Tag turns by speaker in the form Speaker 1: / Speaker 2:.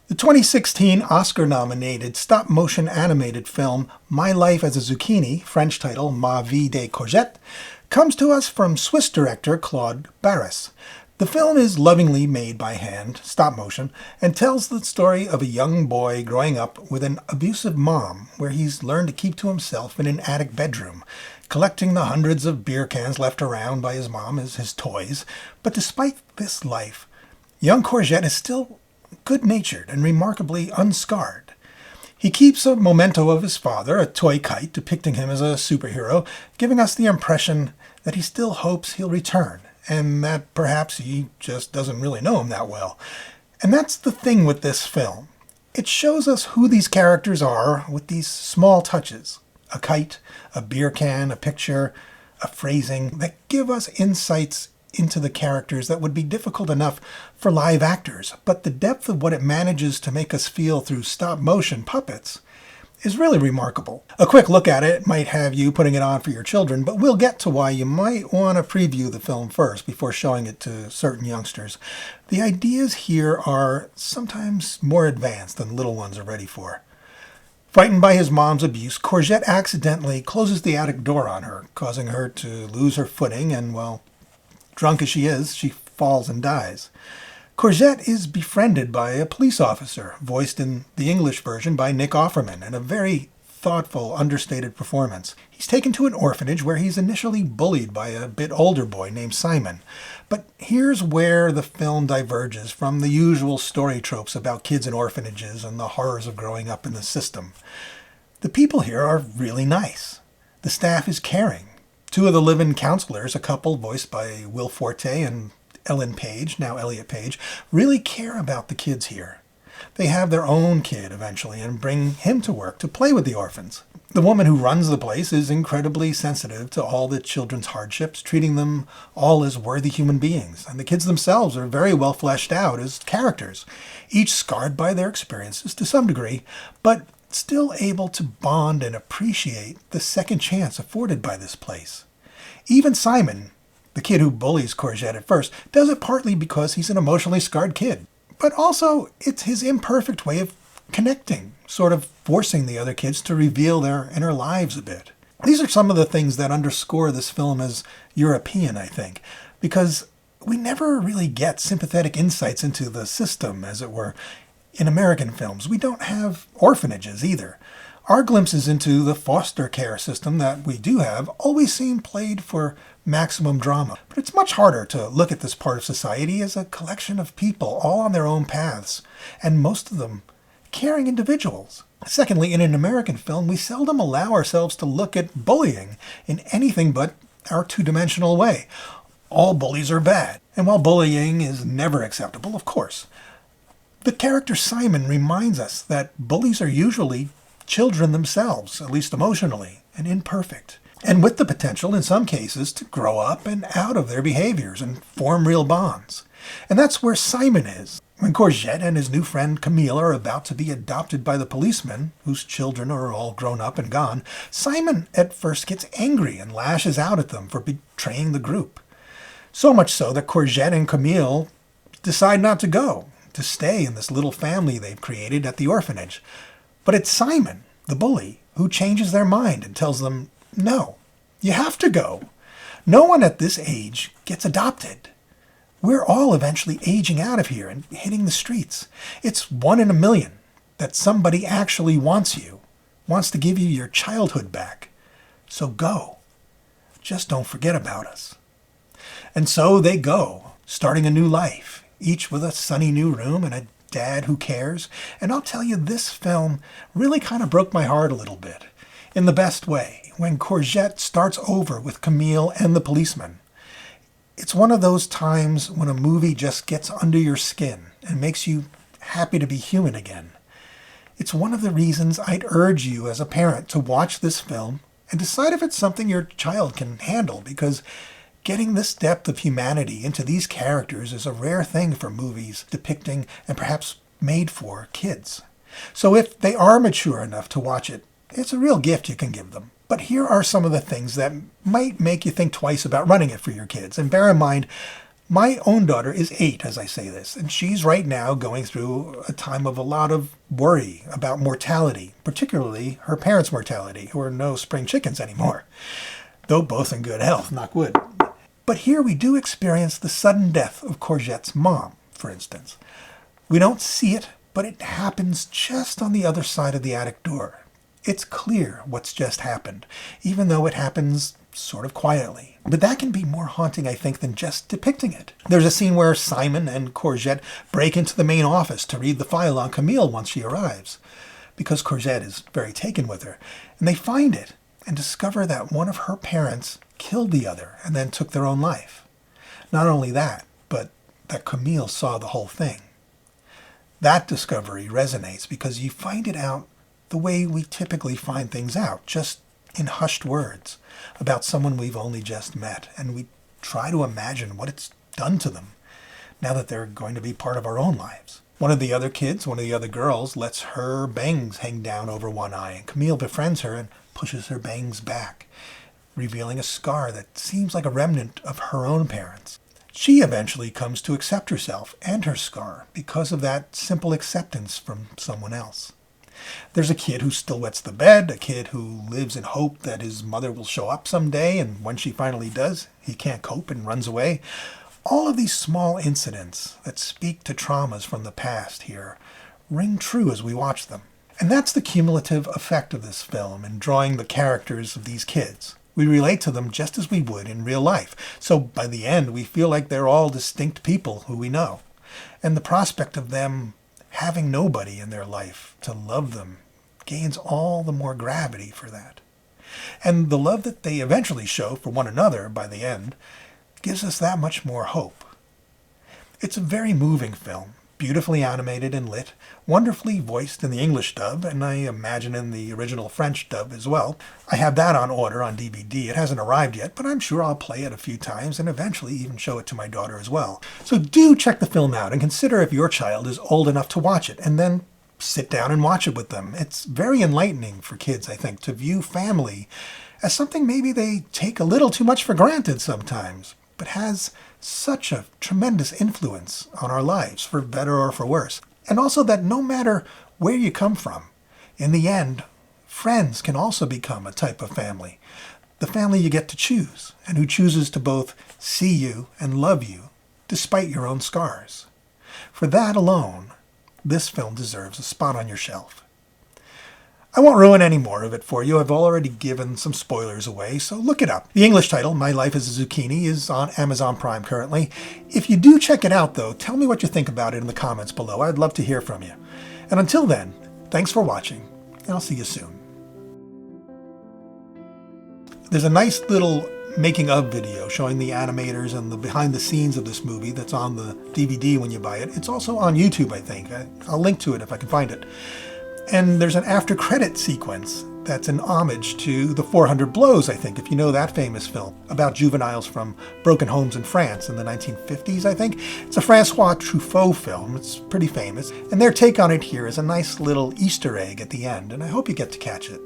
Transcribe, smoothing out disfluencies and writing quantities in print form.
Speaker 1: The 2016 Oscar-nominated stop-motion animated film My Life as a Zucchini, French title Ma Vie de Courgette, comes to us from Swiss director Claude Barras. The film is lovingly made by hand, stop-motion, and tells the story of a young boy growing up with an abusive mom, where he's learned to keep to himself in an attic bedroom, collecting the hundreds of beer cans left around by his mom as his toys. But despite this life, young Courgette is still good-natured and remarkably unscarred. He keeps a memento of his father, a toy kite depicting him as a superhero, giving us the impression that he still hopes he'll return, and that perhaps he just doesn't really know him that well. And that's the thing with this film. It shows us who these characters are with these small touches. A kite, a beer can, a picture, a phrasing that give us insights into the characters that would be difficult enough for live actors, but the depth of what it manages to make us feel through stop-motion puppets is really remarkable. A quick look at it might have you putting it on for your children, but we'll get to why you might want to preview the film first before showing it to certain youngsters. The ideas here are sometimes more advanced than little ones are ready for. Frightened by his mom's abuse, Courgette accidentally closes the attic door on her, causing her to lose her footing and, well, drunk as she is, she falls and dies. Courgette is befriended by a police officer, voiced in the English version by Nick Offerman, in a very thoughtful, understated performance. He's taken to an orphanage where he's initially bullied by a bit older boy named Simon. But here's where the film diverges from the usual story tropes about kids in orphanages and the horrors of growing up in the system. The people here are really nice. The staff is caring. Two of the live-in counselors, a couple voiced by Will Forte and Ellen Page, now Elliot Page, really care about the kids here. They have their own kid eventually and bring him to work to play with the orphans. The woman who runs the place is incredibly sensitive to all the children's hardships, treating them all as worthy human beings. And the kids themselves are very well fleshed out as characters, each scarred by their experiences to some degree, but still able to bond and appreciate the second chance afforded by this place. Even Simon, the kid who bullies Courgette at first, does it partly because he's an emotionally scarred kid. But also, it's his imperfect way of connecting, sort of forcing the other kids to reveal their inner lives a bit. These are some of the things that underscore this film as European, I think, because we never really get sympathetic insights into the system, as it were. In American films, we don't have orphanages either. Our glimpses into the foster care system that we do have always seem played for maximum drama. But it's much harder to look at this part of society as a collection of people all on their own paths, and most of them caring individuals. Secondly, in an American film, we seldom allow ourselves to look at bullying in anything but our two-dimensional way. All bullies are bad, and while bullying is never acceptable, of course, the character Simon reminds us that bullies are usually children themselves, at least emotionally, and imperfect, and with the potential, in some cases, to grow up and out of their behaviors and form real bonds. And that's where Simon is. When Courgette and his new friend Camille are about to be adopted by the policeman, whose children are all grown up and gone, Simon at first gets angry and lashes out at them for betraying the group. So much so that Courgette and Camille decide not to go, to stay in this little family they've created at the orphanage. But it's Simon, the bully, who changes their mind and tells them, no, you have to go. No one at this age gets adopted. We're all eventually aging out of here and hitting the streets. It's 1 in a million that somebody actually wants you, wants to give you your childhood back. So go. Just don't forget about us. And so they go, starting a new life, each with a sunny new room and a dad who cares. And I'll tell you, this film really kind of broke my heart a little bit, in the best way, when Courgette starts over with Camille and the policeman. It's one of those times when a movie just gets under your skin and makes you happy to be human again. It's one of the reasons I'd urge you as a parent to watch this film and decide if it's something your child can handle, because getting this depth of humanity into these characters is a rare thing for movies depicting and perhaps made for kids. So if they are mature enough to watch it, it's a real gift you can give them. But here are some of the things that might make you think twice about running it for your kids. And bear in mind, My own daughter is 8 as I say this, and she's right now going through a time of a lot of worry about mortality, particularly her parents' mortality, who are no spring chickens anymore, though both in good health, knock wood. But here we do experience the sudden death of Courgette's mom, for instance. We don't see it, but it happens just on the other side of the attic door. It's clear what's just happened, even though it happens sort of quietly. But that can be more haunting, I think, than just depicting it. There's a scene where Simon and Courgette break into the main office to read the file on Camille once she arrives, because Courgette is very taken with her. And they find it and discover that one of her parents killed the other and then took their own life. Not only that, but that Camille saw the whole thing. That discovery resonates because you find it out the way we typically find things out, just in hushed words about someone we've only just met, and we try to imagine what it's done to them now that they're going to be part of our own lives. One of the other girls, lets her bangs hang down over one eye, and Camille befriends her and pushes her bangs back, revealing a scar that seems like a remnant of her own parents. She eventually comes to accept herself and her scar because of that simple acceptance from someone else. There's a kid who still wets the bed, a kid who lives in hope that his mother will show up someday, and when she finally does, he can't cope and runs away. All of these small incidents that speak to traumas from the past here ring true as we watch them. And that's the cumulative effect of this film in drawing the characters of these kids. We relate to them just as we would in real life. So by the end, we feel like they're all distinct people who we know. And the prospect of them having nobody in their life to love them gains all the more gravity for that. And the love that they eventually show for one another by the end gives us that much more hope. It's a very moving film, beautifully animated and lit, wonderfully voiced in the English dub, and I imagine in the original French dub as well. I have that on order on DVD. It hasn't arrived yet, but I'm sure I'll play it a few times and eventually even show it to my daughter as well. So do check the film out and consider if your child is old enough to watch it, and then sit down and watch it with them. It's very enlightening for kids, I think, to view family as something maybe they take a little too much for granted sometimes, but has such a tremendous influence on our lives, for better or for worse. And also that no matter where you come from, in the end, friends can also become a type of family. The family you get to choose, and who chooses to both see you and love you, despite your own scars. For that alone, this film deserves a spot on your shelf. I won't ruin any more of it for you. I've already given some spoilers away, so look it up. The English title, My Life as a Zucchini, is on Amazon Prime currently. If you do check it out, though, tell me what you think about it in the comments below. I'd love to hear from you. And until then, thanks for watching, and I'll see you soon. There's a nice little making of video showing the animators and the behind the scenes of this movie that's on the DVD when you buy it. It's also on YouTube, I think. I'll link to it if I can find it. And there's an after credit sequence that's an homage to The 400 Blows, I think, if you know that famous film about juveniles from broken homes in France in the 1950s, I think. It's a Francois Truffaut film. It's pretty famous. And their take on it here is a nice little Easter egg at the end, and I hope you get to catch it.